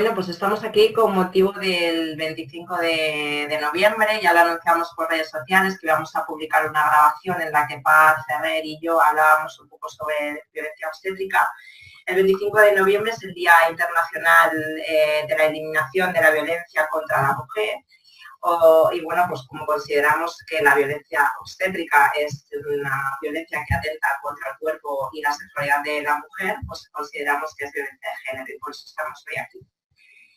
Bueno, pues estamos aquí con motivo del 25 de noviembre. Ya lo anunciamos por redes sociales que íbamos a publicar una grabación en la que Paz Ferrer y yo hablábamos un poco sobre violencia obstétrica. El 25 de noviembre es el Día Internacional de la Eliminación de la Violencia contra la Mujer. Y bueno, pues como consideramos que la violencia obstétrica es una violencia que atenta contra el cuerpo y la sexualidad de la mujer, pues consideramos que es violencia de género y por eso estamos hoy aquí.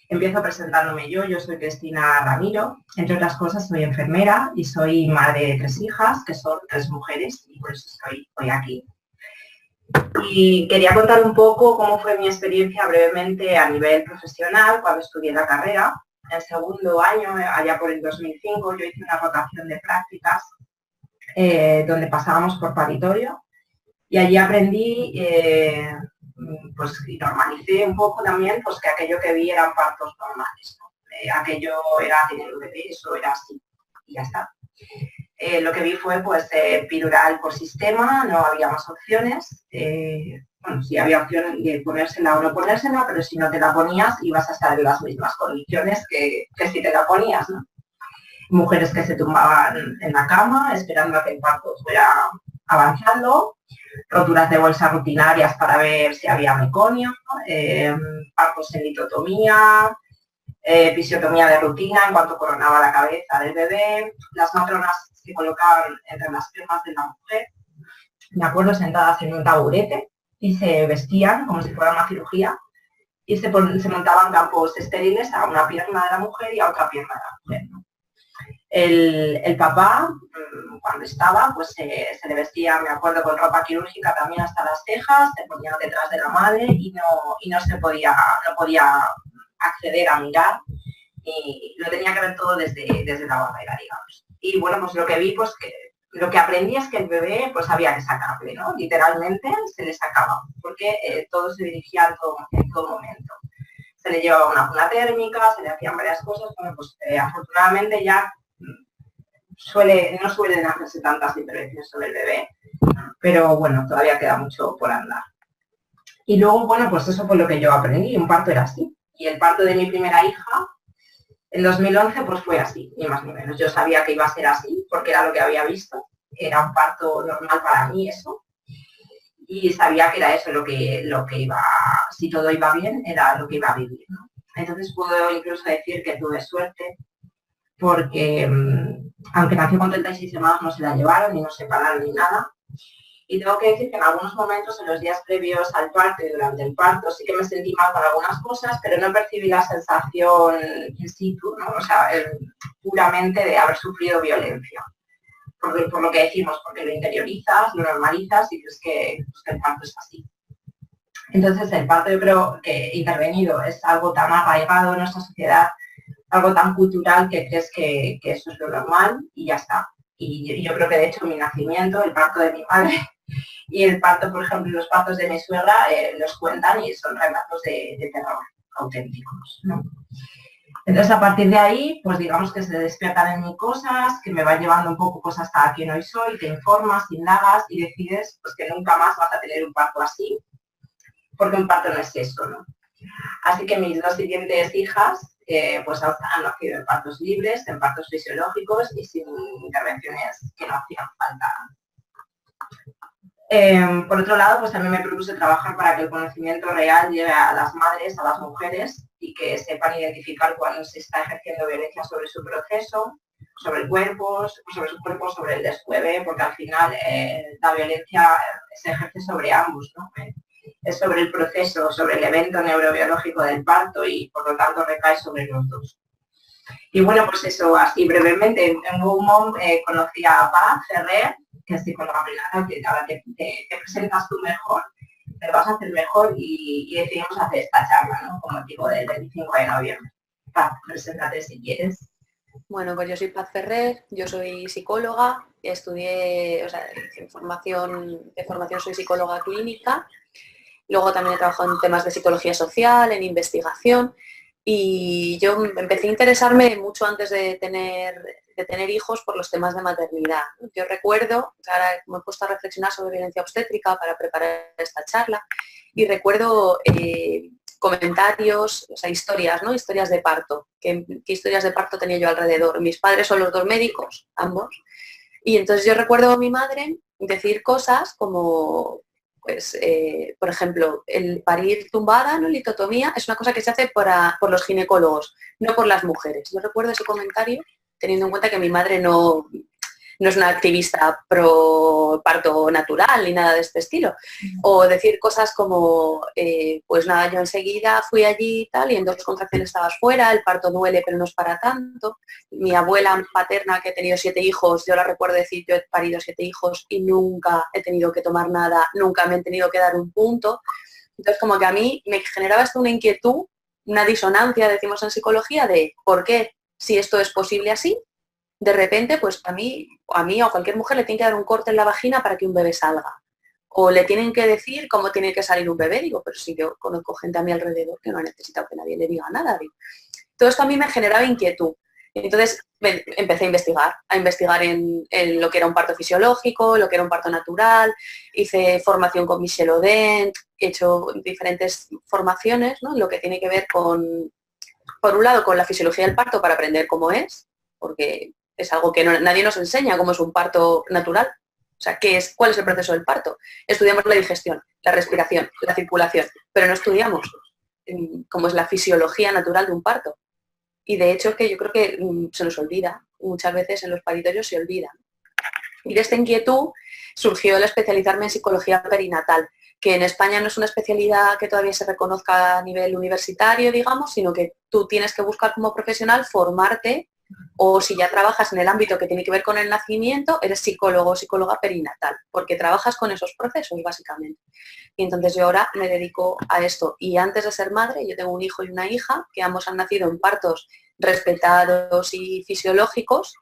Empiezo presentándome yo soy Cristina Ramiro, entre otras cosas soy enfermera y soy madre de 3 hijas, que son 3 mujeres, y por eso estoy hoy aquí. Y quería contar un poco cómo fue mi experiencia brevemente a nivel profesional cuando estudié la carrera. En el segundo año, allá por el 2005, yo hice una rotación de prácticas donde pasábamos por paritorio y allí aprendí pues y normalicé un poco también pues que aquello que vi eran partos normales, ¿no? Aquello era tener un bebé, eso era así y ya está. Lo que vi fue pues epidural por sistema, no había más opciones. Bueno, sí había opción de ponérsela o no ponérsela, pero si no te la ponías ibas a estar en las mismas condiciones que si te la ponías, ¿no? Mujeres que se tumbaban en la cama esperando a que el parto fuera avanzando, roturas de bolsa rutinarias para ver si había meconio, partos en litotomía, episiotomía de rutina en cuanto coronaba la cabeza del bebé, las matronas se colocaban entre las piernas de la mujer, me acuerdo sentadas en un taburete y se vestían como si fuera una cirugía y se montaban campos estériles a una pierna de la mujer y a otra pierna de la mujer, ¿no? El papá, cuando estaba, pues se le vestía, me acuerdo, con ropa quirúrgica también hasta las cejas, se ponía detrás de la madre y no podía acceder a mirar y lo tenía que ver todo desde la barrera, digamos. Y bueno, pues lo que vi, pues que lo que aprendí es que el bebé pues había que sacarle, ¿no? Literalmente se le sacaba, porque todo se dirigía en todo momento. Se le llevaba una cuna térmica, se le hacían varias cosas, bueno, pues afortunadamente ya no suelen hacerse tantas intervenciones sobre el bebé, pero bueno, todavía queda mucho por andar. Y luego, bueno, pues eso fue lo que yo aprendí, un parto era así. Y el parto de mi primera hija, en 2011, pues fue así, ni más ni menos. Yo sabía que iba a ser así, porque era lo que había visto. Era un parto normal para mí eso. Y sabía que era eso lo que iba, si todo iba bien, era lo que iba a vivir, ¿no? Entonces puedo incluso decir que tuve suerte, porque aunque nació con 36 semanas no se la llevaron, ni nos separaron, ni nada. Y tengo que decir que en algunos momentos, en los días previos al parto y durante el parto, sí que me sentí mal con algunas cosas, pero no percibí la sensación in situ, ¿no? O sea, puramente de haber sufrido violencia. Por lo que decimos, porque lo interiorizas, lo normalizas y crees que el parto es así. Entonces, el parto yo creo que intervenido es algo tan arraigado en nuestra sociedad, algo tan cultural que crees que eso es lo normal y ya está. Y yo creo que de hecho mi nacimiento, el parto de mi madre y el parto, por ejemplo, los partos de mi suegra los cuentan y son relatos de terror auténticos, ¿no? Entonces, a partir de ahí, pues digamos que se despiertan en mí cosas, que me van llevando un poco pues hasta quien hoy soy, te informas, indagas y decides pues que nunca más vas a tener un parto así, porque un parto no es eso, ¿no? Así que mis 2 siguientes hijas pues han nacido en partos libres, en partos fisiológicos y sin intervenciones que no hacían falta. Por otro lado, pues también me propuse trabajar para que el conocimiento real llegue a las madres, a las mujeres, y que sepan identificar cuando se está ejerciendo violencia sobre su proceso, sobre el cuerpo, sobre el de su bebé, porque al final la violencia se ejerce sobre ambos, ¿no? Es sobre el proceso, sobre el evento neurobiológico del parto y por lo tanto recae sobre los dos. Y bueno, pues eso, así brevemente, en WOMOM conocí a Paz Ferrer, que es psicóloga prenatal, que ahora te presentas tú mejor, te vas a hacer mejor y decidimos hacer esta charla, ¿no? Con motivo del 25 de noviembre. Paz, preséntate si quieres. Bueno, pues yo soy Paz Ferrer, yo soy psicóloga, estudié, de formación soy psicóloga clínica, luego también he trabajado en temas de psicología social, en investigación, y yo empecé a interesarme mucho antes de tener hijos por los temas de maternidad. Yo recuerdo, ahora me he puesto a reflexionar sobre violencia obstétrica para preparar esta charla, y recuerdo comentarios, o sea, historias, ¿no? Historias de parto. ¿Qué historias de parto tenía yo alrededor? Mis padres son los dos médicos, ambos. Y entonces yo recuerdo a mi madre decir cosas como, pues, por ejemplo, el parir tumbada, ¿no? Litotomía, es una cosa que se hace por los ginecólogos, no por las mujeres. Yo recuerdo ese comentario teniendo en cuenta que mi madre no es una activista pro parto natural ni nada de este estilo. O decir cosas como, pues nada, yo enseguida fui allí y tal, y en 2 contracciones estabas fuera, el parto duele pero no es para tanto. Mi abuela paterna, que he tenido 7 hijos, yo la recuerdo decir, yo he parido 7 hijos y nunca he tenido que tomar nada, nunca me han tenido que dar un punto. Entonces como que a mí me generaba esto una inquietud, una disonancia, decimos en psicología, de por qué, si esto es posible así, de repente, pues a mí o a cualquier mujer le tienen que dar un corte en la vagina para que un bebé salga. O le tienen que decir cómo tiene que salir un bebé. Digo, pero si yo conozco gente a mi alrededor que no ha necesitado que nadie le diga nada. Digo. Todo esto a mí me generaba inquietud. Entonces empecé a investigar en lo que era un parto fisiológico, lo que era un parto natural. Hice formación con Michelle Odent, he hecho diferentes formaciones, ¿no? Lo que tiene que ver con, por un lado, con la fisiología del parto para aprender cómo es, porque es algo que nadie nos enseña, cómo es un parto natural. O sea, ¿cuál es el proceso del parto? Estudiamos la digestión, la respiración, la circulación, pero no estudiamos cómo es la fisiología natural de un parto. Y de hecho es que yo creo que se nos olvida, muchas veces en los paritorios se olvida. Y de esta inquietud surgió el especializarme en psicología perinatal, que en España no es una especialidad que todavía se reconozca a nivel universitario, digamos, sino que tú tienes que buscar como profesional formarte, o si ya trabajas en el ámbito que tiene que ver con el nacimiento, eres psicólogo o psicóloga perinatal, porque trabajas con esos procesos, básicamente. Y entonces yo ahora me dedico a esto. Y antes de ser madre, yo tengo un hijo y una hija, que ambos han nacido en partos respetados y fisiológicos.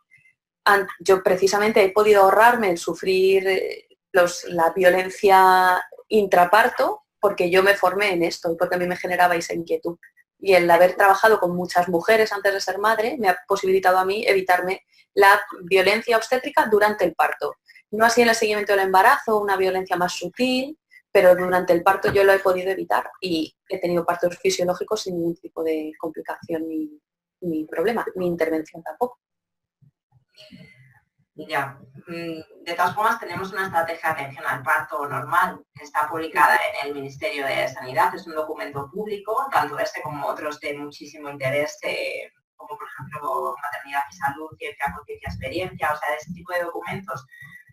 Yo precisamente he podido ahorrarme el sufrir la violencia intraparto, porque yo me formé en esto y porque a mí me generaba esa inquietud. Y el haber trabajado con muchas mujeres antes de ser madre me ha posibilitado a mí evitarme la violencia obstétrica durante el parto. No así en el seguimiento del embarazo, una violencia más sutil, pero durante el parto yo lo he podido evitar y he tenido partos fisiológicos sin ningún tipo de complicación ni problema, ni intervención tampoco. Ya, de todas formas tenemos una estrategia de atención al parto normal que está publicada en el Ministerio de Sanidad, es un documento público, tanto este como otros de muchísimo interés, como por ejemplo Maternidad y Salud, Ciencia, Conciencia, Experiencia, o sea, este tipo de documentos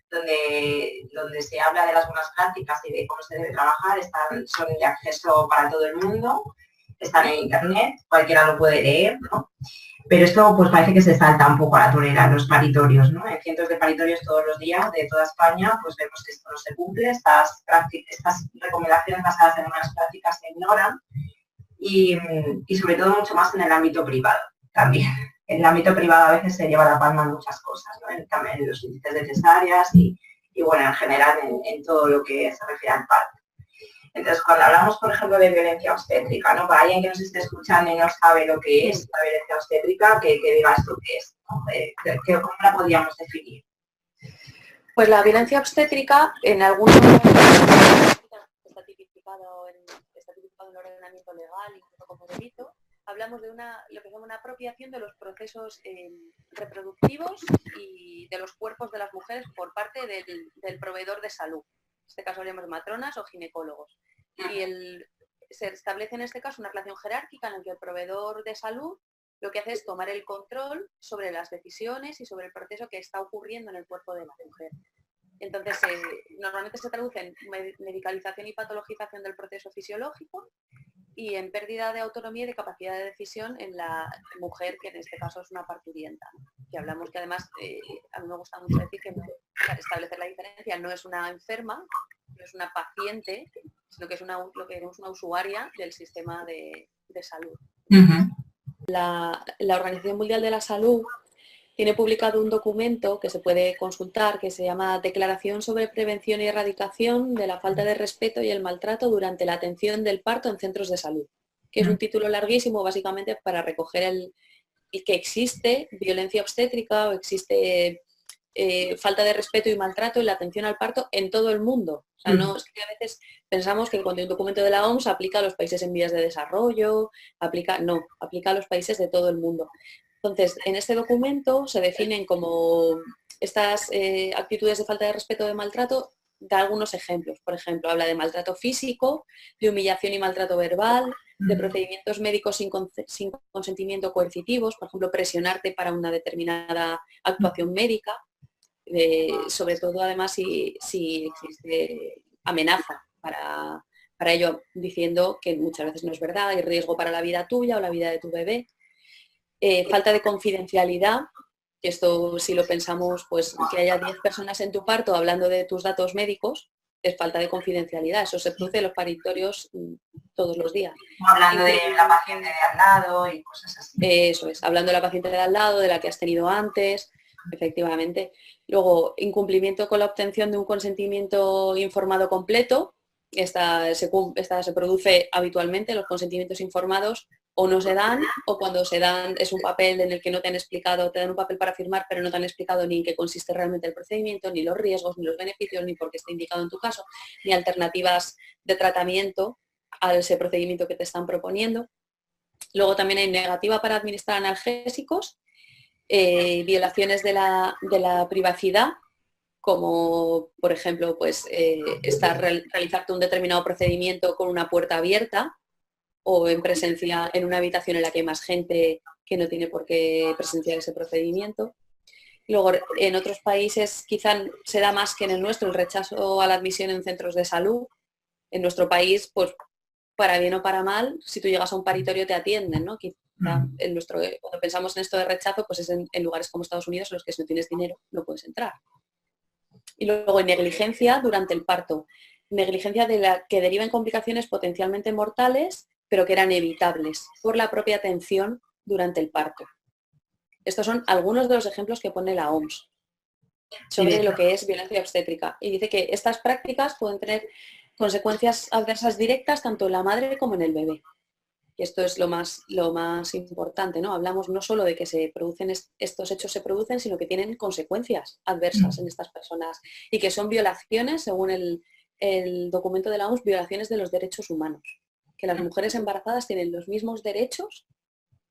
donde se habla de las buenas prácticas y de cómo se debe trabajar, son de acceso para todo el mundo, están en internet, cualquiera lo puede leer, ¿no? Pero esto pues parece que se salta un poco a la torera en los paritorios, ¿no? En cientos de paritorios todos los días de toda España, pues vemos que esto no se cumple, estas recomendaciones basadas en buenas prácticas se ignoran y sobre todo mucho más en el ámbito privado también. En el ámbito privado a veces se lleva la palma en muchas cosas, ¿no? También en los índices de cesáreas y bueno, en general en todo lo que se refiere al parto. Entonces, cuando hablamos, por ejemplo, de violencia obstétrica, ¿no? Para alguien que nos esté escuchando y no sabe lo que es la violencia obstétrica, que diga esto qué es, ¿no? ¿Cómo la podríamos definir? Pues la violencia obstétrica, en algunos está tipificado en el ordenamiento legal, incluso como delito. Hablamos de lo que se llama una apropiación de los procesos reproductivos y de los cuerpos de las mujeres por parte del proveedor de salud. En este caso hablamos de matronas o ginecólogos. Y se establece en este caso una relación jerárquica en la que el proveedor de salud lo que hace es tomar el control sobre las decisiones y sobre el proceso que está ocurriendo en el cuerpo de la mujer. Entonces, normalmente se traduce en medicalización y patologización del proceso fisiológico y en pérdida de autonomía y de capacidad de decisión en la mujer, que en este caso es una parturienta. Que hablamos que además, a mí me gusta mucho decir que para establecer la diferencia no es una enferma, no es una paciente, sino que es lo que queremos una usuaria del sistema de salud. Uh-huh. La Organización Mundial de la Salud tiene publicado un documento que se puede consultar que se llama Declaración sobre Prevención y Erradicación de la Falta de Respeto y el Maltrato durante la Atención del Parto en Centros de Salud, que es un título larguísimo básicamente para recoger el que existe violencia obstétrica o existe falta de respeto y maltrato en la atención al parto en todo el mundo. O sea, no es que a veces pensamos que cuando hay un documento de la OMS aplica a los países en vías de desarrollo, aplica a los países de todo el mundo. Entonces, en este documento se definen como estas actitudes de falta de respeto o de maltrato, da algunos ejemplos. Por ejemplo, habla de maltrato físico, de humillación y maltrato verbal, de procedimientos médicos sin consentimiento coercitivos, por ejemplo, presionarte para una determinada actuación médica, sobre todo además si existe amenaza para ello, diciendo que muchas veces no es verdad, hay riesgo para la vida tuya o la vida de tu bebé. Falta de confidencialidad, que esto si lo pensamos, pues que haya 10 personas en tu parto hablando de tus datos médicos, es falta de confidencialidad, eso se produce en los paritorios todos los días. Hablando de la paciente de al lado y cosas así. Eso es, hablando de la paciente de al lado, de la que has tenido antes, efectivamente. Luego, incumplimiento con la obtención de un consentimiento informado completo, esta se produce habitualmente, los consentimientos informados o no se dan, o cuando se dan es un papel en el que no te han explicado, te dan un papel para firmar, pero no te han explicado ni en qué consiste realmente el procedimiento, ni los riesgos, ni los beneficios, ni por qué está indicado en tu caso, ni alternativas de tratamiento a ese procedimiento que te están proponiendo. Luego también hay negativa para administrar analgésicos, violaciones de la privacidad, como por ejemplo pues, realizarte un determinado procedimiento con una puerta abierta, o en presencia en una habitación en la que hay más gente que no tiene por qué presenciar ese procedimiento. Luego, en otros países quizá se da más que en el nuestro el rechazo a la admisión en centros de salud. En nuestro país, pues para bien o para mal, si tú llegas a un paritorio te atienden, ¿no? Quizá cuando pensamos en esto de rechazo, pues es en lugares como Estados Unidos en los que si no tienes dinero no puedes entrar. Y luego negligencia durante el parto. Negligencia de la que deriva en complicaciones potencialmente mortales, pero que eran evitables por la propia atención durante el parto. Estos son algunos de los ejemplos que pone la OMS sobre lo que es violencia obstétrica. Y dice que estas prácticas pueden tener consecuencias adversas directas tanto en la madre como en el bebé. Y esto es lo más importante, ¿no? Hablamos no solo de que estos hechos se producen, sino que tienen consecuencias adversas en estas personas y que son violaciones, según el documento de la OMS, violaciones de los derechos humanos. Que las mujeres embarazadas tienen los mismos derechos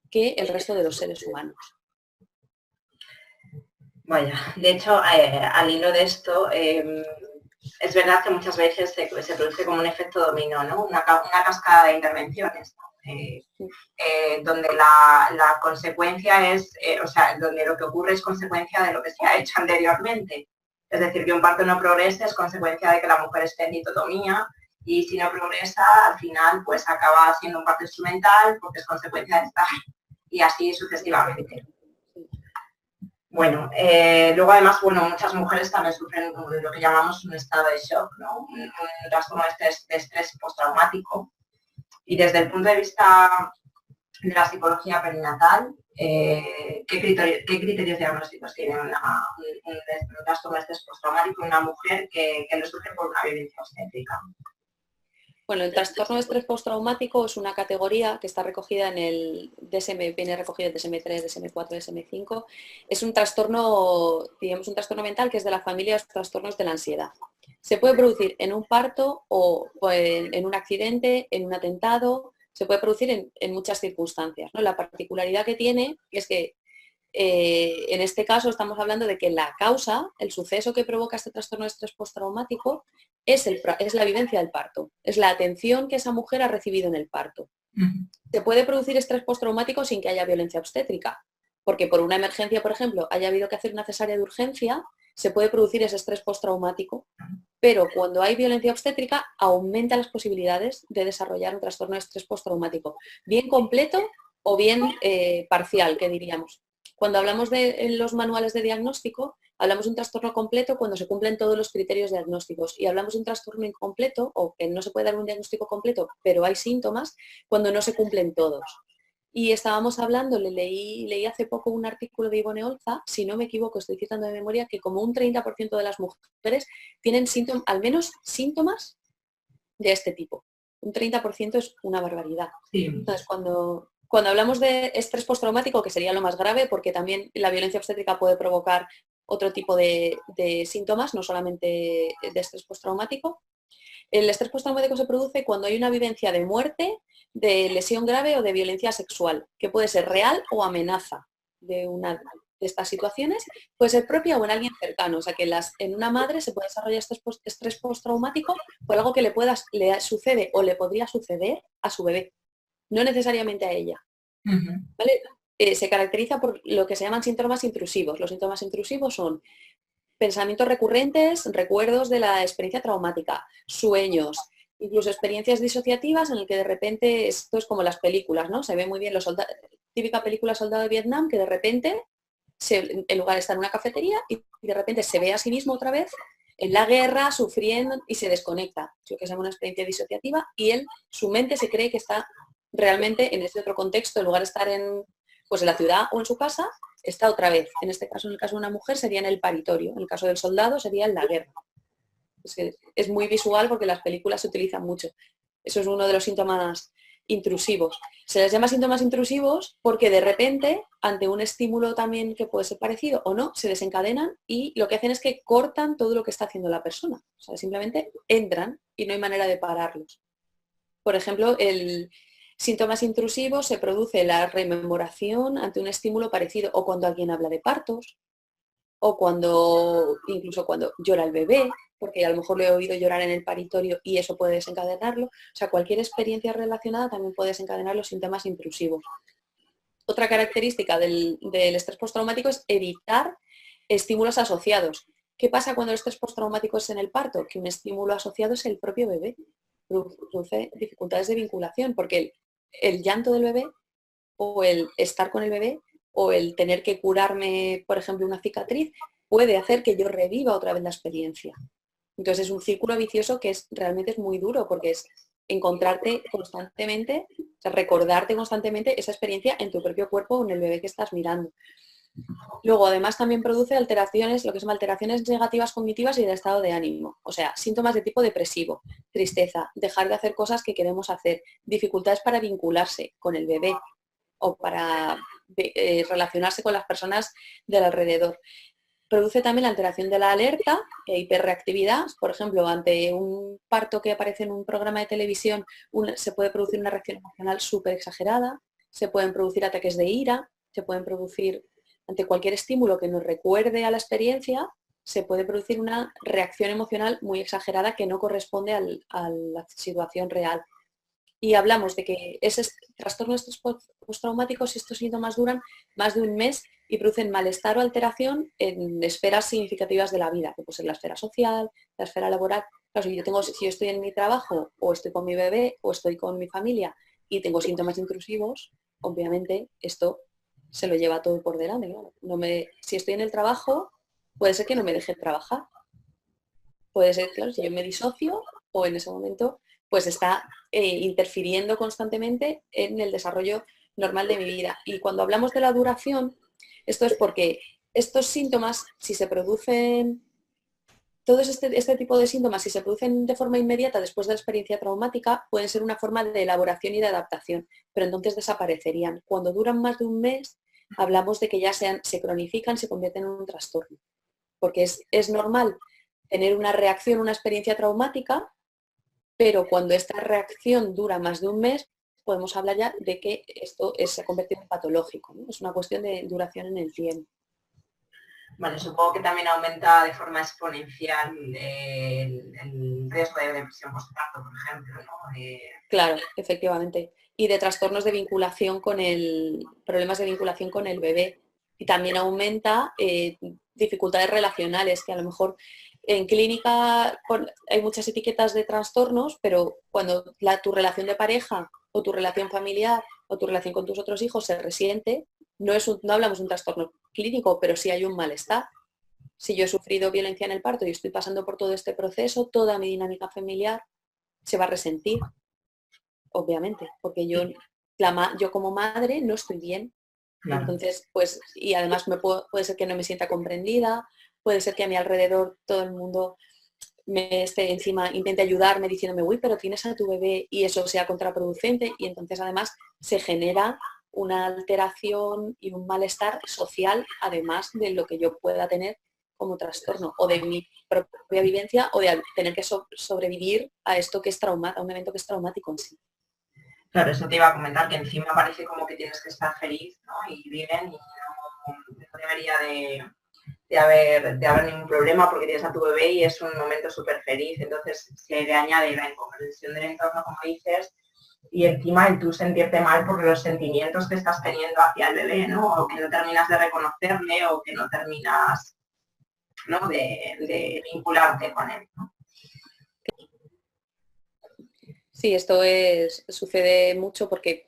que el resto de los seres humanos. Vaya, de hecho, al hilo de esto, es verdad que muchas veces se produce como un efecto dominó, ¿no? Una cascada de intervenciones, donde la consecuencia es, donde lo que ocurre es consecuencia de lo que se ha hecho anteriormente. Es decir, que un parto no progresa es consecuencia de que la mujer esté en ditotomía, y si no progresa, al final pues acaba siendo un parto instrumental porque es consecuencia de estar, y así sucesivamente. Bueno, luego además, muchas mujeres también sufren lo que llamamos un estado de shock, ¿no? Un trastorno de estrés postraumático. Y desde el punto de vista de la psicología perinatal, ¿qué criterios diagnósticos tiene un trastorno de estrés postraumático en una mujer que lo sufre por una violencia obstétrica? Bueno, el trastorno de estrés postraumático es una categoría que está recogida en el DSM, viene recogido en DSM-3, DSM-4, DSM-5. Es un trastorno, digamos, un trastorno mental que es de la familia de los trastornos de la ansiedad. Se puede producir en un parto o en un accidente, en un atentado, se puede producir en muchas circunstancias, ¿no? La particularidad que tiene es que en este caso estamos hablando de que la causa, el suceso que provoca este trastorno de estrés postraumático es la vivencia del parto, es la atención que esa mujer ha recibido en el parto. Se puede producir estrés postraumático sin que haya violencia obstétrica, porque por una emergencia, por ejemplo, haya habido que hacer una cesárea de urgencia, se puede producir ese estrés postraumático, pero cuando hay violencia obstétrica aumenta las posibilidades de desarrollar un trastorno de estrés postraumático, bien completo o bien parcial, que diríamos. Cuando hablamos en los manuales de diagnóstico, hablamos de un trastorno completo cuando se cumplen todos los criterios diagnósticos, y hablamos de un trastorno incompleto, o que no se puede dar un diagnóstico completo, pero hay síntomas, cuando no se cumplen todos. Y estábamos hablando, leí hace poco un artículo de Ivone Olza, si no me equivoco, estoy citando de memoria, que como un 30% de las mujeres tienen al menos síntomas de este tipo. Un 30% es una barbaridad. Sí. Entonces, cuando hablamos de estrés postraumático, que sería lo más grave, porque también la violencia obstétrica puede provocar otro tipo de síntomas, no solamente de estrés postraumático. El estrés postraumático se produce cuando hay una vivencia de muerte, de lesión grave o de violencia sexual, que puede ser real o amenaza de una de estas situaciones, puede ser propia o en alguien cercano. O sea que en una madre se puede desarrollar estrés postraumático por algo que le sucede o le podría suceder a su bebé, no necesariamente a ella. ¿Vale? Se caracteriza por lo que se llaman síntomas intrusivos. Los síntomas intrusivos son pensamientos recurrentes, recuerdos de la experiencia traumática, sueños, incluso experiencias disociativas en el que de repente esto es como las películas, ¿no? Se ve muy bien típica película Soldado de Vietnam, que de repente en lugar de estar en una cafetería y de repente se ve a sí mismo otra vez en la guerra, sufriendo y se desconecta. Es lo que se llama una experiencia disociativa y su mente se cree que está realmente en este otro contexto, en lugar de estar en la ciudad o en su casa, está otra vez. En este caso, en el caso de una mujer, sería en el paritorio. En el caso del soldado, sería en la guerra. Es muy visual porque las películas se utilizan mucho. Eso es uno de los síntomas intrusivos. Se les llama síntomas intrusivos porque de repente, ante un estímulo también que puede ser parecido o no, se desencadenan y lo que hacen es que cortan todo lo que está haciendo la persona. O sea, simplemente entran y no hay manera de pararlos. Por ejemplo, síntomas intrusivos se produce la rememoración ante un estímulo parecido o cuando alguien habla de partos o incluso cuando llora el bebé, porque a lo mejor lo he oído llorar en el paritorio y eso puede desencadenarlo. O sea, cualquier experiencia relacionada también puede desencadenar los síntomas intrusivos. Otra característica del estrés postraumático es evitar estímulos asociados. ¿Qué pasa cuando el estrés postraumático es en el parto? Que un estímulo asociado es el propio bebé. Produce dificultades de vinculación, porque el llanto del bebé o el estar con el bebé o el tener que curarme, por ejemplo, una cicatriz, puede hacer que yo reviva otra vez la experiencia. Entonces es un círculo vicioso que realmente es muy duro porque es encontrarte constantemente, o sea, recordarte constantemente esa experiencia en tu propio cuerpo o en el bebé que estás mirando. Luego, además, también produce alteraciones, lo que se llama alteraciones negativas cognitivas y de estado de ánimo. O sea, síntomas de tipo depresivo, tristeza, dejar de hacer cosas que queremos hacer, dificultades para vincularse con el bebé o para relacionarse con las personas del alrededor. Produce también la alteración de la alerta e hiperreactividad. Por ejemplo, ante un parto que aparece en un programa de televisión, se puede producir una reacción emocional súper exagerada, se pueden producir ataques de ira, se pueden producir, ante cualquier estímulo que nos recuerde a la experiencia, se puede producir una reacción emocional muy exagerada que no corresponde a la situación real. Y hablamos de que ese trastorno de estrés postraumático, si estos síntomas duran más de un mes y producen malestar o alteración en esferas significativas de la vida, que puede ser la esfera social, la esfera laboral. Claro, si yo estoy en mi trabajo o estoy con mi bebé o estoy con mi familia y tengo síntomas intrusivos, obviamente esto se lo lleva todo por delante. Claro. Si estoy en el trabajo, puede ser que no me deje trabajar. Puede ser, claro, si yo me disocio o en ese momento pues está interfiriendo constantemente en el desarrollo normal de mi vida. Y cuando hablamos de la duración, esto es porque estos síntomas, si se producen, todos este tipo de síntomas, si se producen de forma inmediata después de la experiencia traumática, pueden ser una forma de elaboración y de adaptación, pero entonces desaparecerían. Cuando duran más de un mes, hablamos de que ya se cronifican, se convierten en un trastorno. Porque es normal tener una reacción, una experiencia traumática, pero cuando esta reacción dura más de un mes, podemos hablar ya de que esto se ha convertido en patológico, ¿no? Es una cuestión de duración en el tiempo. Vale, supongo que también aumenta de forma exponencial el riesgo de depresión postparto, por ejemplo, ¿no? Claro, efectivamente. Y de trastornos de vinculación problemas de vinculación con el bebé. Y también aumenta dificultades relacionales, que a lo mejor en clínica hay muchas etiquetas de trastornos, pero cuando tu relación de pareja o tu relación familiar o tu relación con tus otros hijos se resiente, no hablamos de un trastorno clínico, pero sí hay un malestar. Si yo he sufrido violencia en el parto y estoy pasando por todo este proceso, toda mi dinámica familiar se va a resentir, obviamente, porque yo como madre no estoy bien. Claro. Entonces, pues, y además puede ser que no me sienta comprendida, puede ser que a mi alrededor todo el mundo me esté encima, intente ayudarme diciéndome, uy, pero tienes a tu bebé y eso sea contraproducente y entonces además se genera una alteración y un malestar social, además de lo que yo pueda tener como trastorno, o de mi propia vivencia, o de tener que sobrevivir a esto que es a un evento que es traumático en sí. Claro, eso te iba a comentar, que encima parece como que tienes que estar feliz, ¿no? Y viven y no debería de haber ningún problema porque tienes a tu bebé y es un momento súper feliz. Entonces se le añade la incomprensión del entorno, como dices, y encima el tú sentirte mal por los sentimientos que estás teniendo hacia el bebé, ¿no? O que no terminas de reconocerle o que no terminas, ¿no? de vincularte con él, ¿no? Sí, sucede mucho porque,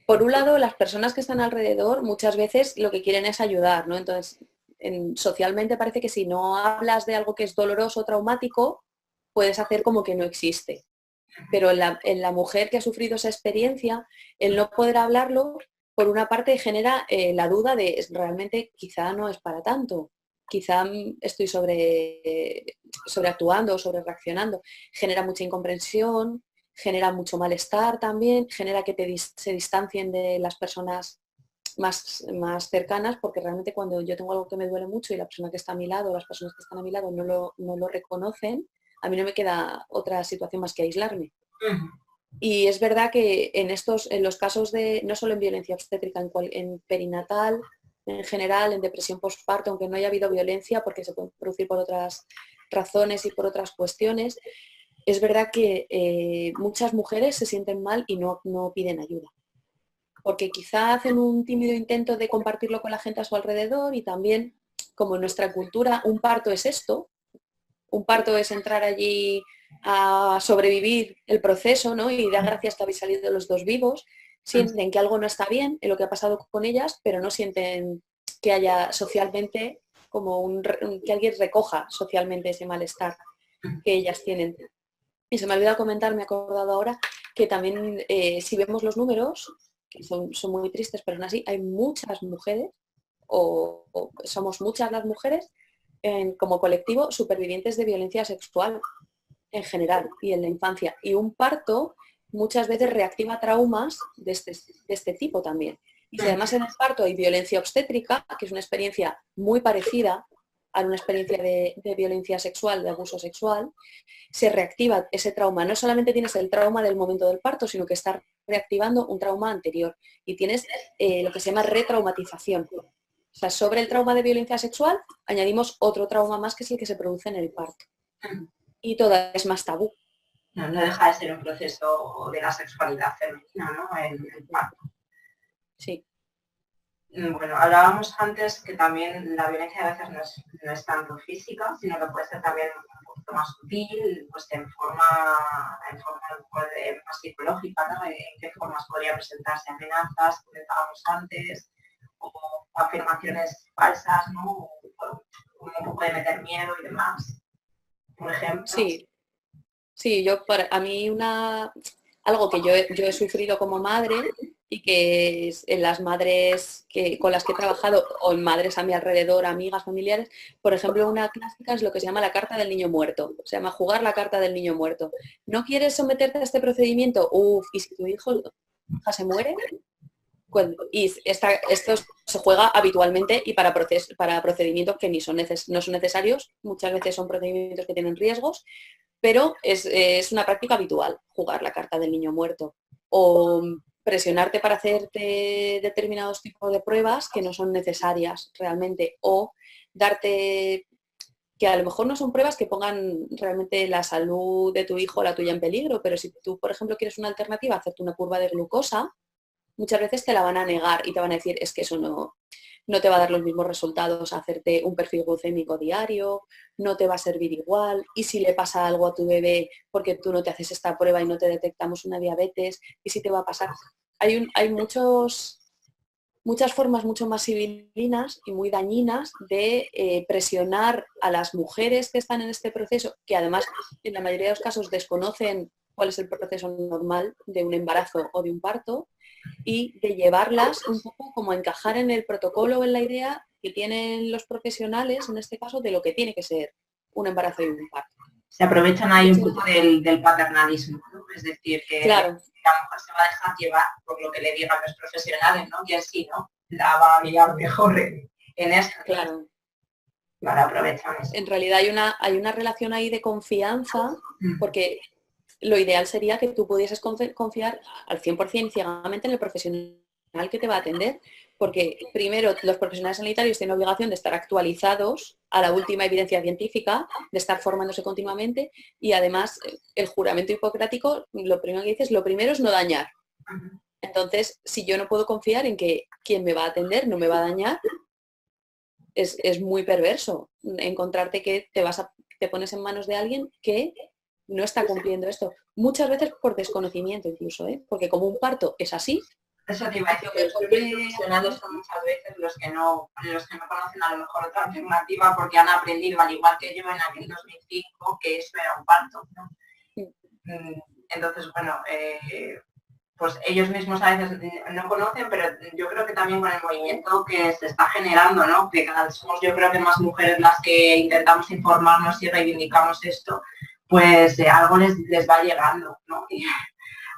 por un lado, las personas que están alrededor muchas veces lo que quieren es ayudar, ¿no? Entonces, socialmente parece que si no hablas de algo que es doloroso o traumático, puedes hacer como que no existe. Pero en la mujer que ha sufrido esa experiencia, el no poder hablarlo, por una parte genera la duda de realmente quizá no es para tanto, quizá estoy sobreactuando o sobre reaccionando. Genera mucha incomprensión, genera mucho malestar también, genera que se distancien de las personas más cercanas, porque realmente cuando yo tengo algo que me duele mucho y la persona que está a mi lado, las personas que están a mi lado no lo reconocen, a mí no me queda otra situación más que aislarme. Y es verdad que en los casos de, no solo en violencia obstétrica, en perinatal, en general, en depresión postparto, aunque no haya habido violencia, porque se puede producir por otras razones y por otras cuestiones, es verdad que muchas mujeres se sienten mal y no piden ayuda. Porque quizá hacen un tímido intento de compartirlo con la gente a su alrededor y también, como en nuestra cultura, un parto es esto, un parto es entrar allí a sobrevivir el proceso, ¿no? Y dar gracias que habéis salido los dos vivos, sienten que algo no está bien en lo que ha pasado con ellas, pero no sienten que haya socialmente como que alguien recoja socialmente ese malestar que ellas tienen. Y se me ha olvidado comentar, me he acordado ahora, que también si vemos los números, que son muy tristes, pero aún así hay muchas mujeres, o somos muchas las mujeres, como colectivo, supervivientes de violencia sexual en general y en la infancia. Y un parto muchas veces reactiva traumas de este tipo también. Y si además en el parto hay violencia obstétrica, que es una experiencia muy parecida a una experiencia de violencia sexual, de abuso sexual, se reactiva ese trauma. No solamente tienes el trauma del momento del parto, sino que estás reactivando un trauma anterior. Y tienes lo que se llama retraumatización. O sea, sobre el trauma de violencia sexual añadimos otro trauma más que es el que se produce en el parto. Y toda es más tabú. No deja de ser un proceso de la sexualidad femenina, ¿no? El parto. Sí. Bueno, hablábamos antes que también la violencia a veces no es tanto física, sino que puede ser también un poquito más sutil, pues en forma más psicológica, ¿no? En qué formas podría presentarse amenazas, comentábamos antes, o afirmaciones falsas, ¿no? Un poco de meter miedo y demás, por ejemplo. Sí, a mí algo que yo he sufrido como madre y que en las madres con las que he trabajado o en madres a mi alrededor, amigas, familiares, por ejemplo, una clásica es lo que se llama la carta del niño muerto. Se llama jugar la carta del niño muerto. ¿No quieres someterte a este procedimiento? ¿Y si tu hija se muere? Y esto se juega habitualmente y para procedimientos que no son necesarios, muchas veces son procedimientos que tienen riesgos, pero es una práctica habitual, jugar la carta del niño muerto. O presionarte para hacerte determinados tipos de pruebas que no son necesarias realmente. O darte, que a lo mejor no son pruebas que pongan realmente la salud de tu hijo o la tuya en peligro, pero si tú, por ejemplo, quieres una alternativa, hacerte una curva de glucosa, muchas veces te la van a negar y te van a decir, es que eso no te va a dar los mismos resultados hacerte un perfil glucémico diario, no te va a servir igual, y si le pasa algo a tu bebé porque tú no te haces esta prueba y no te detectamos una diabetes, y si te va a pasar. Hay muchas formas mucho más civilinas y muy dañinas de presionar a las mujeres que están en este proceso, que además en la mayoría de los casos desconocen cuál es el proceso normal de un embarazo o de un parto, y de llevarlas un poco como a encajar en el protocolo o en la idea que tienen los profesionales, en este caso, de lo que tiene que ser un embarazo y un parto. Se aprovechan ahí un poco del paternalismo, ¿no? Es decir, que claro, la mujer se va a dejar llevar por lo que le digan los profesionales, ¿no? Y así, ¿no? La va a guiar mejor en esto. Claro. Vale, aprovechan eso. En realidad hay una relación ahí de confianza, porque lo ideal sería que tú pudieses confiar al 100% ciegamente en el profesional que te va a atender, porque primero los profesionales sanitarios tienen obligación de estar actualizados a la última evidencia científica, de estar formándose continuamente, y además el juramento hipocrático, lo primero que dices, lo primero es no dañar. Entonces, si yo no puedo confiar en que quien me va a atender no me va a dañar, es muy perverso encontrarte que te pones en manos de alguien que no está cumpliendo esto. Muchas veces por desconocimiento incluso, porque como un parto es así. Eso te iba a decir, que los profesionales son muchas veces los que no conocen a lo mejor otra alternativa porque han aprendido, al igual que yo en aquel 2005, que eso era un parto, ¿no? Entonces, bueno, pues ellos mismos a veces no conocen, pero yo creo que también con el movimiento que se está generando, ¿no? Que cada vez somos, yo creo que más mujeres las que intentamos informarnos y reivindicamos esto, pues algo les va llegando, ¿no? Y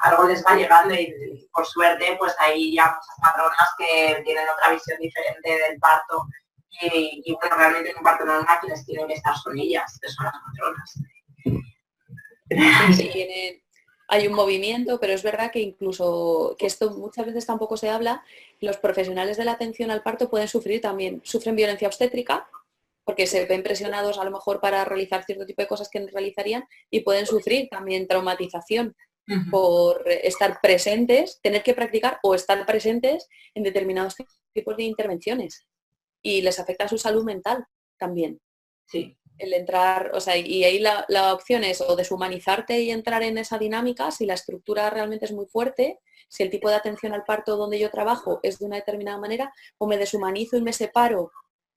algo les va llegando y por suerte pues hay ya muchas matronas que tienen otra visión diferente del parto y bueno, realmente en un parto normal quienes tienen que estar son ellas, que son las matronas. Sí, hay un movimiento, pero es verdad que incluso, que esto muchas veces tampoco se habla, los profesionales de la atención al parto pueden sufrir también, sufren violencia obstétrica, porque se ven presionados a lo mejor para realizar cierto tipo de cosas que no realizarían, y pueden sufrir también traumatización por estar presentes, tener que practicar o estar presentes en determinados tipos de intervenciones. Y les afecta su salud mental también. Sí. El entrar, o sea, y ahí la opción es o deshumanizarte y entrar en esa dinámica, si la estructura realmente es muy fuerte, si el tipo de atención al parto donde yo trabajo es de una determinada manera, o me deshumanizo y me separo,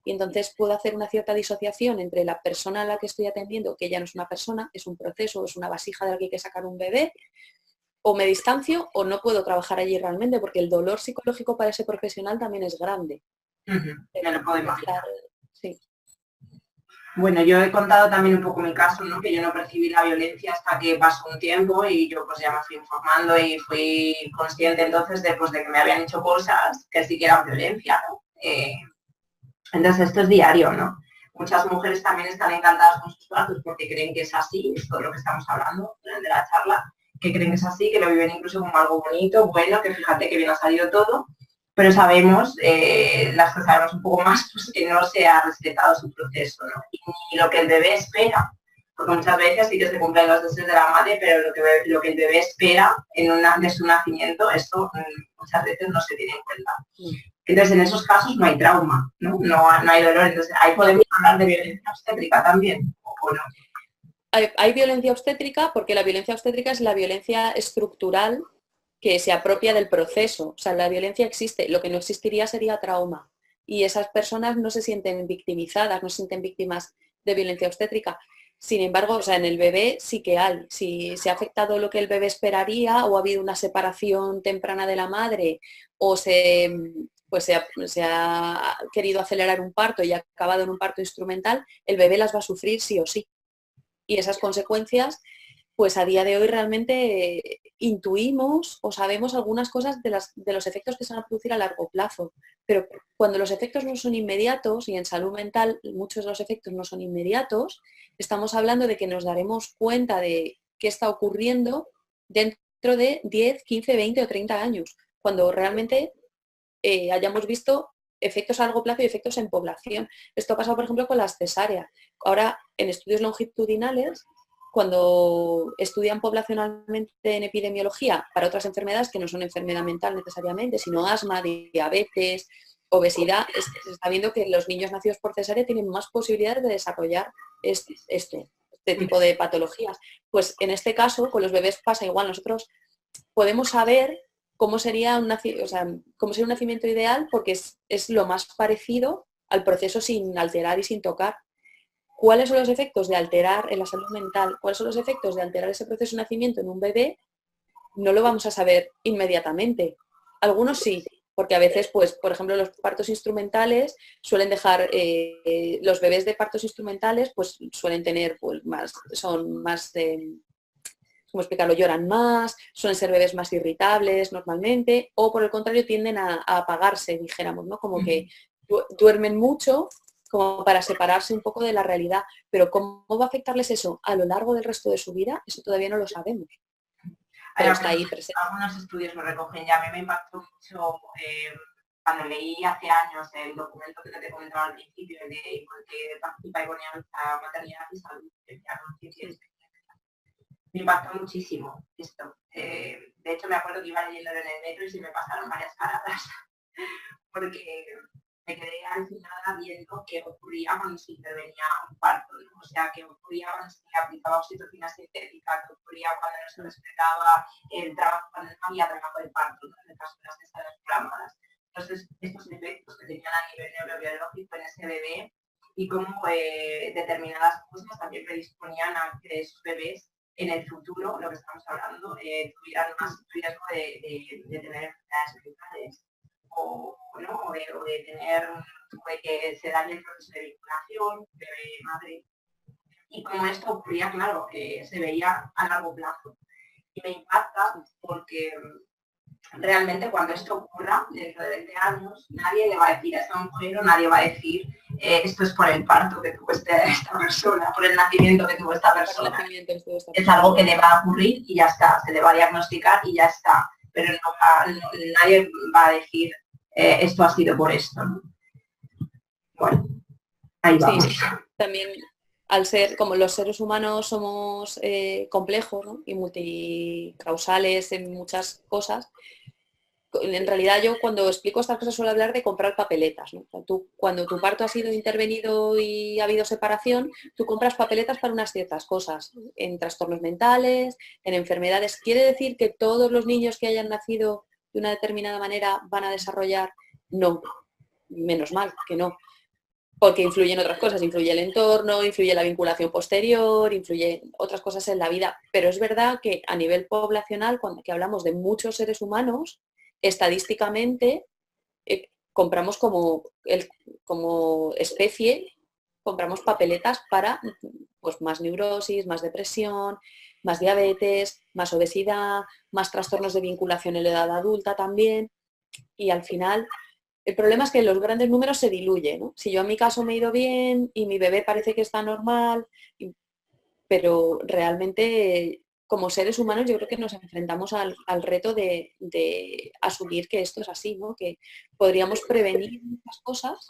y entonces puedo hacer una cierta disociación entre la persona a la que estoy atendiendo, que ya no es una persona, es un proceso, es una vasija de la que hay que sacar un bebé, o me distancio o no puedo trabajar allí realmente, porque el dolor psicológico para ese profesional también es grande. Me lo puedo imaginar. Sí. Bueno, yo he contado también un poco mi caso, ¿no? Que yo no percibí la violencia hasta que pasó un tiempo y yo pues ya me fui informando y fui consciente entonces de que me habían hecho cosas que sí que eran violencia, ¿no? Entonces esto es diario, ¿no? Muchas mujeres también están encantadas con sus partos porque creen que es así, es todo lo que estamos hablando de la charla, que creen que es así, que lo viven incluso como algo bonito, bueno, que fíjate que bien ha salido todo, pero sabemos, las que sabemos un poco más, pues que no se ha respetado su proceso, ¿no? Y lo que el bebé espera, porque muchas veces sí que se cumplen los deseos de la madre, pero lo que el bebé espera de su nacimiento, esto muchas veces no se tiene en cuenta. Entonces, en esos casos no hay trauma, ¿no? No hay dolor. Entonces, ahí podemos hablar de violencia obstétrica también, ¿o no? Hay violencia obstétrica porque la violencia obstétrica es la violencia estructural que se apropia del proceso. O sea, la violencia existe, lo que no existiría sería trauma. Y esas personas no se sienten victimizadas, no se sienten víctimas de violencia obstétrica. Sin embargo, o sea, en el bebé sí que hay. Si se ha afectado lo que el bebé esperaría o ha habido una separación temprana de la madre o se ha querido acelerar un parto y ha acabado en un parto instrumental, el bebé las va a sufrir sí o sí. Y esas consecuencias, pues a día de hoy realmente intuimos o sabemos algunas cosas de los efectos que se van a producir a largo plazo. Pero cuando los efectos no son inmediatos, y en salud mental muchos de los efectos no son inmediatos, estamos hablando de que nos daremos cuenta de qué está ocurriendo dentro de 10, 15, 20 o 30 años, cuando realmente hayamos visto efectos a largo plazo y efectos en población. Esto ha pasado, por ejemplo, con las cesáreas. Ahora, en estudios longitudinales, cuando estudian poblacionalmente en epidemiología para otras enfermedades que no son enfermedad mental necesariamente, sino asma, diabetes, obesidad, se está viendo que los niños nacidos por cesárea tienen más posibilidades de desarrollar este tipo de patologías. Pues en este caso, con los bebés pasa igual. Nosotros podemos saber cómo sería un nacimiento ideal porque es lo más parecido al proceso sin alterar y sin tocar. ¿Cuáles son los efectos de alterar en la salud mental? ¿Cuáles son los efectos de alterar ese proceso de nacimiento en un bebé? No lo vamos a saber inmediatamente. Algunos sí, porque a veces, pues, por ejemplo, los partos instrumentales suelen dejar, los bebés de partos instrumentales, pues suelen tener, pues, son más ¿cómo explicarlo? Lloran más, suelen ser bebés más irritables normalmente, o por el contrario tienden a apagarse, dijéramos, ¿no? Como que duermen mucho como para separarse un poco de la realidad. Pero ¿cómo va a afectarles eso a lo largo del resto de su vida? Eso todavía no lo sabemos. Pero está ahí presente. Algunos estudios lo recogen ya. A mí me impactó mucho cuando leí hace años el documento que te comentaba al principio, el de que participa y ponía la maternidad y salud, me impactó muchísimo esto. De hecho, me acuerdo que iba leyendo en el metro y se me pasaron varias paradas, porque me quedé alucinada viendo qué ocurría cuando se intervenía un parto, ¿no? O sea, qué ocurría cuando se aplicaba oxitocina sintética, qué ocurría cuando no se respetaba el trabajo, cuando no había trabajo de parto, ¿no? En el caso de las cesáreas programadas. Entonces, estos efectos que tenían a nivel neurobiológico en ese bebé y cómo determinadas cosas también predisponían a que esos bebés en el futuro, lo que estamos hablando, tuvieran más riesgo de tener enfermedades mentales o de tener, de que se dañe el proceso de vinculación, bebé-madre. Y como esto ocurría, claro, se veía a largo plazo. Y me impacta porque realmente cuando esto ocurra, dentro de 20 años, nadie le va a decir a esta mujer o nadie va a decir esto es por el parto que tuvo esta persona, por el nacimiento que tuvo esta persona. Es algo que le va a ocurrir y ya está, se le va a diagnosticar y ya está. Pero nadie va a decir esto ha sido por esto, ¿no? Bueno, ahí vamos. Sí, también al ser, como los seres humanos somos complejos, ¿no? Y multicausales en muchas cosas, en realidad yo cuando explico estas cosas suelo hablar de comprar papeletas, ¿no? Cuando tu parto ha sido intervenido y ha habido separación, tú compras papeletas para unas ciertas cosas, en trastornos mentales, en enfermedades. ¿Quiere decir que todos los niños que hayan nacido de una determinada manera van a desarrollar? No, menos mal que no. Porque influyen otras cosas, influye el entorno, influye la vinculación posterior, influye otras cosas en la vida. Pero es verdad que a nivel poblacional, cuando que hablamos de muchos seres humanos, estadísticamente compramos como especie, compramos papeletas para pues, más neurosis, más depresión, más diabetes, más obesidad, más trastornos de vinculación en la edad adulta también. Y al final, el problema es que los grandes números se diluyen, ¿no? Si yo en mi caso me he ido bien y mi bebé parece que está normal, pero realmente como seres humanos yo creo que nos enfrentamos al reto de asumir que esto es así, ¿no? Que podríamos prevenir muchas cosas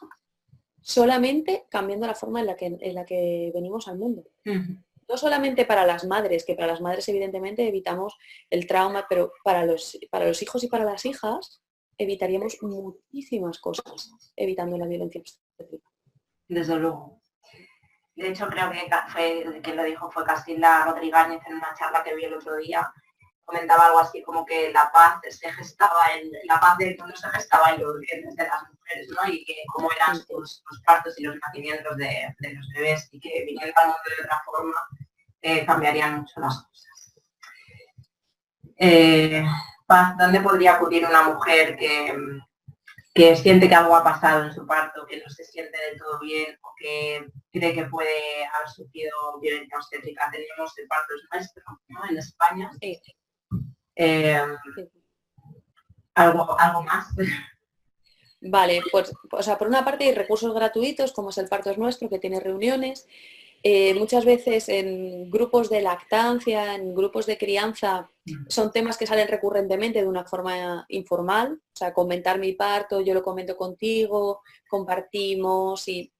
solamente cambiando la forma en la que venimos al mundo. No solamente para las madres, que para las madres evidentemente evitamos el trauma, pero para los hijos y para las hijas evitaríamos muchísimas cosas evitando la violencia obstétrica. Desde luego. De hecho, creo que quien lo dijo fue Casilda Rodríguez en una charla que vi el otro día. Comentaba algo así como que la paz la paz del mundo se gestaba en los vientres de las mujeres, ¿no? Y que cómo eran los partos y los nacimientos de los bebés y que viniendo al mundo de otra forma cambiarían mucho las cosas. Paz, ¿dónde podría acudir una mujer que siente que algo ha pasado en su parto, que no se siente del todo bien o que cree que puede haber sufrido violencia obstétrica? Tenemos el parto es nuestro, ¿no? En España. Sí. ¿Algo más? Vale, pues o sea, por una parte hay recursos gratuitos, como es el Parto es Nuestro, que tiene reuniones. Muchas veces en grupos de lactancia, en grupos de crianza, son temas que salen recurrentemente de una forma informal. O sea, comentar mi parto, yo lo comento contigo, compartimos y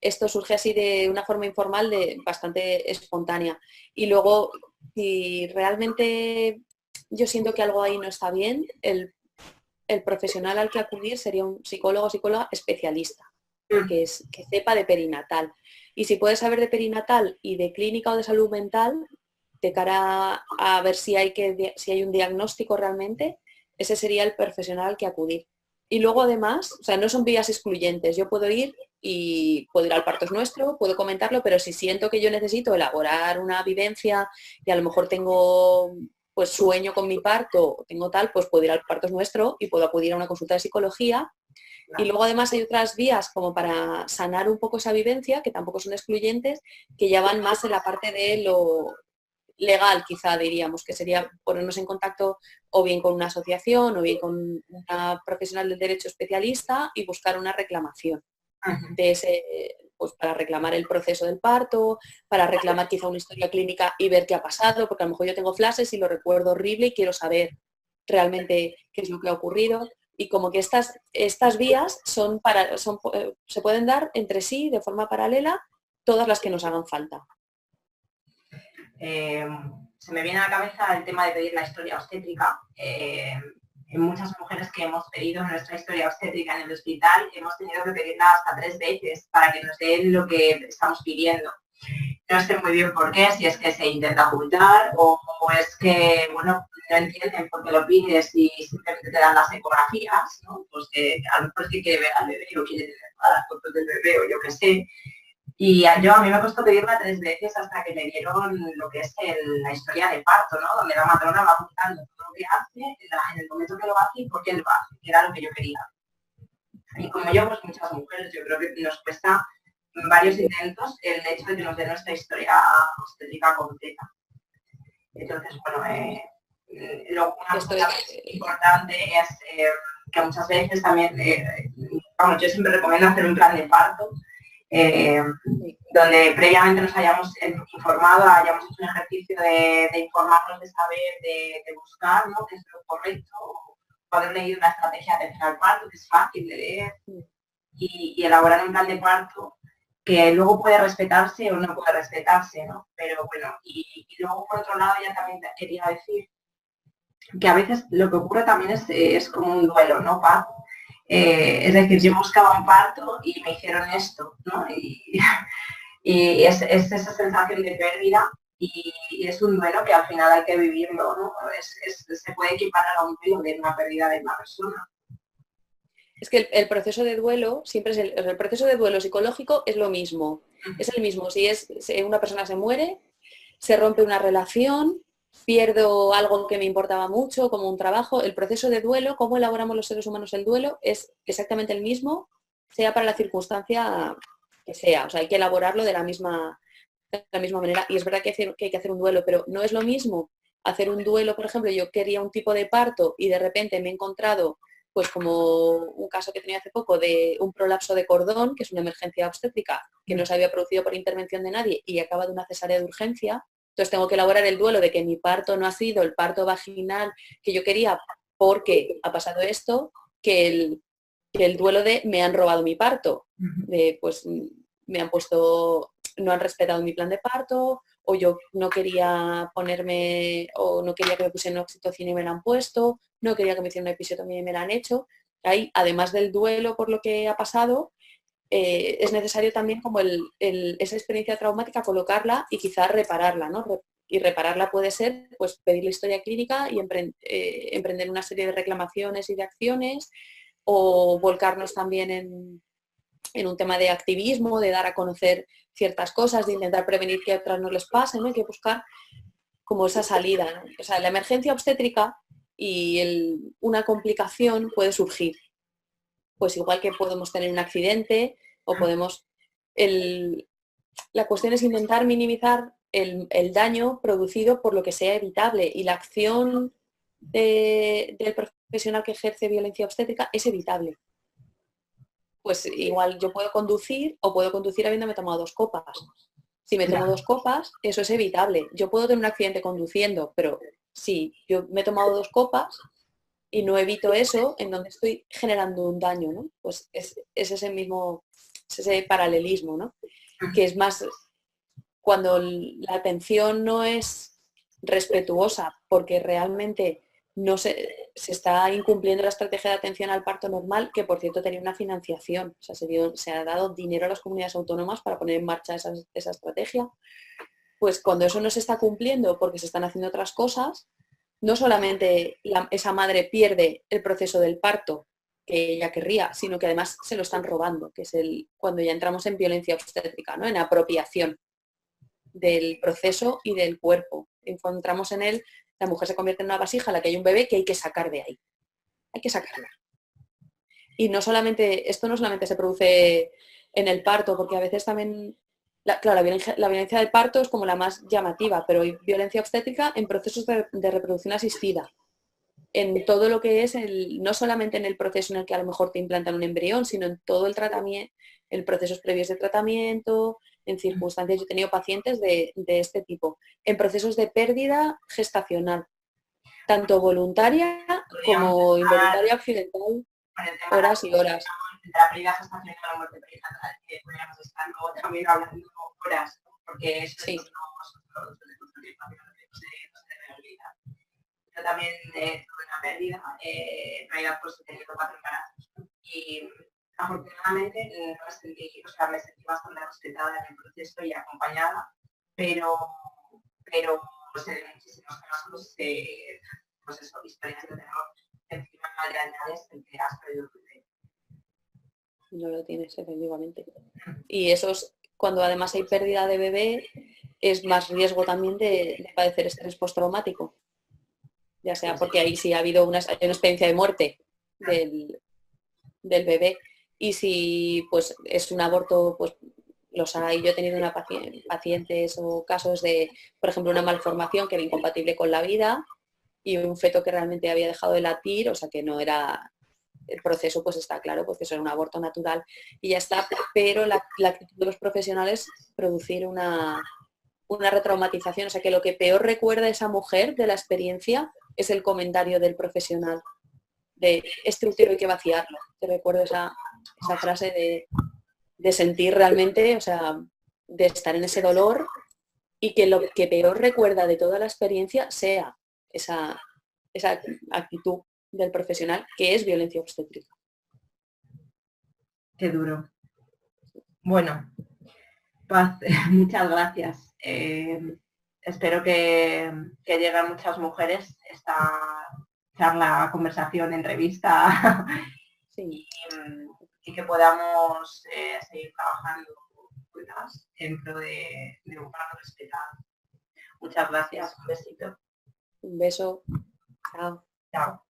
esto surge así de una forma informal, bastante espontánea. Y luego, si realmente yo siento que algo ahí no está bien, el profesional al que acudir sería un psicólogo o psicóloga especialista, que sepa de perinatal. Y si puede saber de perinatal y de clínica o de salud mental, de cara a ver si hay un diagnóstico realmente, ese sería el profesional al que acudir. Y luego además, o sea, no son vías excluyentes. Yo puedo ir al Parto es Nuestro, puedo comentarlo, pero si siento que yo necesito elaborar una vivencia y a lo mejor tengo pues sueño con mi parto, tengo tal, pues puedo ir al Parto es Nuestro y puedo acudir a una consulta de psicología. Y luego además hay otras vías como para sanar un poco esa vivencia, que tampoco son excluyentes, que ya van más en la parte de lo legal, quizá diríamos, que sería ponernos en contacto o bien con una asociación o bien con una profesional del derecho especialista y buscar una reclamación. Ujú. de ese, pues para reclamar el proceso del parto, para reclamar quizá una historia clínica y ver qué ha pasado, porque a lo mejor yo tengo flashes y lo recuerdo horrible y quiero saber realmente qué es lo que ha ocurrido. Y como que estas vías se pueden dar entre sí de forma paralela todas las que nos hagan falta. Eh, Se me viene a la cabeza el tema de pedir la historia obstétrica. En muchas mujeres que hemos pedido nuestra historia obstétrica en el hospital, hemos tenido que pedirla hasta 3 veces para que nos den lo que estamos pidiendo. No sé muy bien por qué, si es que se intenta ocultar o es que, bueno, no entienden por qué lo pides y simplemente te dan las ecografías, ¿no? Pues que a lo mejor es que quiere ver al bebé o quiere tener las fotos del bebé o yo qué sé. Y a mí me costó pedirla 3 veces hasta que me dieron lo que es la historia de parto, ¿no? Donde la matrona va apuntando todo lo que hace, en el momento que lo hace y por qué lo hace, que era lo que yo quería. Y como yo, pues muchas mujeres, yo creo que nos cuesta varios intentos el hecho de que nos den nuestra historia obstétrica completa. Entonces, bueno, una cosa importante es que muchas veces también, vamos, yo siempre recomiendo hacer un plan de parto, donde previamente nos hayamos informado, hayamos hecho un ejercicio de informarnos, de saber, de buscar, ¿no? Qué es lo correcto, haber leído una estrategia de atención al parto, que es fácil de leer, y elaborar un plan de parto que luego puede respetarse o no puede respetarse, ¿no? Pero bueno, y luego por otro lado ya también quería decir que a veces lo que ocurre también es como un duelo, ¿no, Paz? Es decir, yo buscaba un parto y me hicieron esto, ¿no? Y es esa sensación de pérdida y es un duelo que al final hay que vivirlo, ¿no? Se puede equiparar a un duelo de una pérdida de una persona. Es que el proceso de duelo siempre es el proceso de duelo psicológico es lo mismo. Es el mismo. Si una persona se muere, se rompe una relación, pierdo algo que me importaba mucho, como un trabajo, el proceso de duelo, cómo elaboramos los seres humanos el duelo, es exactamente el mismo, sea para la circunstancia que sea. O sea, hay que elaborarlo de la misma manera. Y es verdad que hay que hacer un duelo, pero no es lo mismo hacer un duelo, por ejemplo, yo quería un tipo de parto y de repente me he encontrado pues como un caso que tenía hace poco de un prolapso de cordón, que es una emergencia obstétrica que no se había producido por intervención de nadie y acaba de una cesárea de urgencia. Entonces tengo que elaborar el duelo de que mi parto no ha sido el parto vaginal que yo quería porque ha pasado esto, que el duelo de me han robado mi parto, de pues me han puesto, no han respetado mi plan de parto, o yo no quería ponerme, o no quería que me pusieran oxitocina y me la han puesto, no quería que me hicieran una episiotomía y me la han hecho. Ahí, además del duelo por lo que ha pasado, es necesario también como esa experiencia traumática colocarla y quizás repararla, ¿no? Y repararla puede ser pues pedir la historia clínica y emprender una serie de reclamaciones y de acciones, o volcarnos también en un tema de activismo, de dar a conocer ciertas cosas, de intentar prevenir que a otras no les pase, ¿no? Hay que buscar como esa salida, ¿no? O sea, la emergencia obstétrica y una complicación puede surgir. Pues igual que podemos tener un accidente o podemos... la cuestión es intentar minimizar el daño producido por lo que sea evitable y la acción del profesional que ejerce violencia obstétrica es evitable. Pues igual yo puedo conducir o puedo conducir habiéndome tomado 2 copas. Si me tomo 2 copas, eso es evitable. Yo puedo tener un accidente conduciendo, pero si yo me he tomado 2 copas y no evito eso, en donde estoy generando un daño, ¿no? Pues es ese paralelismo, ¿no? Que es más cuando la atención no es respetuosa porque realmente no se está incumpliendo la estrategia de atención al parto normal, que por cierto tenía una financiación, o sea, se ha dado dinero a las comunidades autónomas para poner en marcha esa estrategia. Pues cuando eso no se está cumpliendo porque se están haciendo otras cosas, no solamente esa madre pierde el proceso del parto que ella querría, sino que además se lo están robando, que es cuando ya entramos en violencia obstétrica, ¿no? En apropiación del proceso y del cuerpo. Encontramos en él, la mujer se convierte en una vasija en la que hay un bebé que hay que sacar de ahí. Hay que sacarla. Y esto no solamente se produce en el parto, porque a veces también, claro, la violencia del parto es como la más llamativa, pero hay violencia obstétrica en procesos de reproducción asistida. En todo lo que es no solamente en el proceso en el que a lo mejor te implantan un embrión, sino en todo el tratamiento, en procesos previos de tratamiento, en circunstancias. Yo he tenido pacientes de este tipo, en procesos de pérdida gestacional, tanto voluntaria Podríamos como estar involuntaria accidental, con el tema horas y horas. de la pérdida gestacional y la muerte perinatal, que podríamos estar luego también hablando horas, porque eso Sí. no se debe olvidar. Yo también tuve una pérdida, en realidad pues he tenido 4 embarazos y afortunadamente me sentí bastante respetada en el proceso y acompañada, pero pues, en muchísimos casos pues eso, historias de terror encima le añades el que has perdido tu bebé. No lo tienes, efectivamente. Y eso es cuando además hay pérdida de bebé, es más riesgo también de padecer estrés postraumático. Ya sea porque ahí sí ha habido una experiencia de muerte del bebé, y si pues es un aborto, pues los hay. Yo he tenido pacientes o casos de, por ejemplo, una malformación que era incompatible con la vida y un feto que realmente había dejado de latir, o sea que no era, el proceso pues está claro, pues eso era un aborto natural y ya está, pero la actitud de los profesionales producir una retraumatización, o sea que lo que peor recuerda a esa mujer de la experiencia es el comentario del profesional de este útero hay que vaciarlo. Te recuerdo esa frase de sentir realmente, o sea, de estar en ese dolor y que lo que peor recuerda de toda la experiencia sea esa actitud del profesional, que es violencia obstétrica. Qué duro. Bueno, Paz, muchas gracias. Espero que lleguen muchas mujeres esta charla, conversación, entrevista Sí. y que podamos seguir trabajando juntas dentro de un parto respetado. Muchas gracias. Un besito. Un beso. Chao. Chao.